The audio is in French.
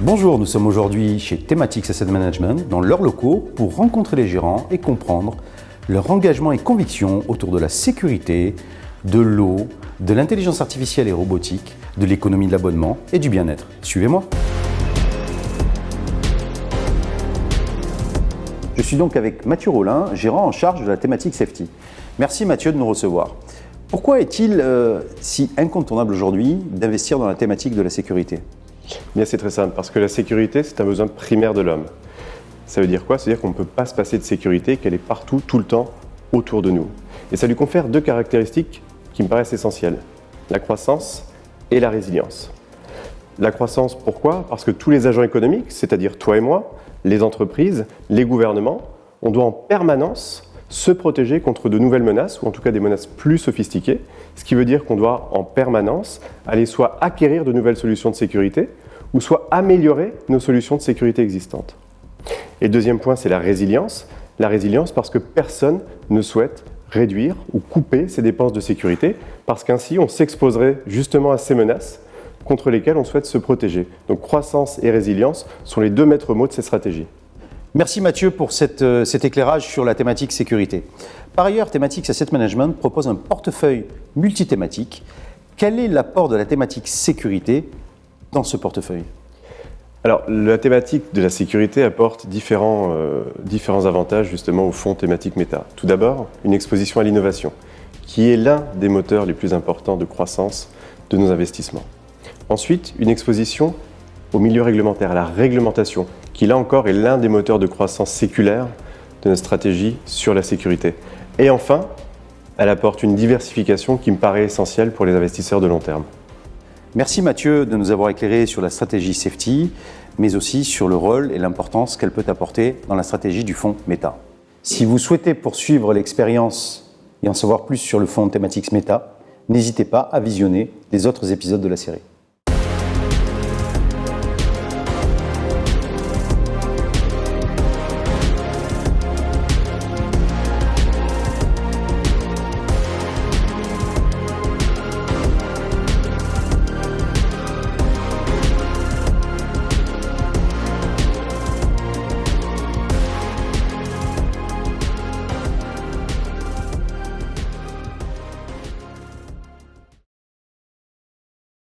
Bonjour, nous sommes aujourd'hui chez Thematics Asset Management dans leurs locaux pour rencontrer les gérants et comprendre leur engagement et conviction autour de la sécurité, de l'eau, de l'intelligence artificielle et robotique, de l'économie de l'abonnement et du bien-être. Suivez-moi. Je suis donc avec Mathieu Rollin, gérant en charge de la thématique Safety. Merci Mathieu de nous recevoir. Pourquoi est-il si incontournable aujourd'hui d'investir dans la thématique de la sécurité ? Bien, c'est très simple, parce que la sécurité, c'est un besoin primaire de l'homme. Ça veut dire quoi? Ça veut dire qu'on ne peut pas se passer de sécurité, qu'elle est partout, tout le temps, autour de nous. Et ça lui confère deux caractéristiques qui me paraissent essentielles, la croissance et la résilience. La croissance, pourquoi? Parce que tous les agents économiques, c'est-à-dire toi et moi, les entreprises, les gouvernements, on doit en permanence se protéger contre de nouvelles menaces, ou en tout cas des menaces plus sophistiquées, ce qui veut dire qu'on doit en permanence aller soit acquérir de nouvelles solutions de sécurité, ou soit améliorer nos solutions de sécurité existantes. Et le deuxième point, c'est la résilience. La résilience parce que personne ne souhaite réduire ou couper ses dépenses de sécurité, parce qu'ainsi on s'exposerait justement à ces menaces contre lesquelles on souhaite se protéger. Donc croissance et résilience sont les deux maîtres mots de ces stratégies. Merci Mathieu pour cet éclairage sur la thématique sécurité. Par ailleurs, Thematics Asset Management propose un portefeuille multithématique. Quel est l'apport de la thématique sécurité dans ce portefeuille ? Alors, la thématique de la sécurité apporte différents avantages justement au fonds thématique méta. Tout d'abord, une exposition à l'innovation, qui est l'un des moteurs les plus importants de croissance de nos investissements. Ensuite, une exposition au milieu réglementaire, à la réglementation, qui là encore est l'un des moteurs de croissance séculaire de notre stratégie sur la sécurité. Et enfin, elle apporte une diversification qui me paraît essentielle pour les investisseurs de long terme. Merci Mathieu de nous avoir éclairé sur la stratégie Safety, mais aussi sur le rôle et l'importance qu'elle peut apporter dans la stratégie du fonds Meta. Si vous souhaitez poursuivre l'expérience et en savoir plus sur le fonds Thematics Meta, n'hésitez pas à visionner les autres épisodes de la série.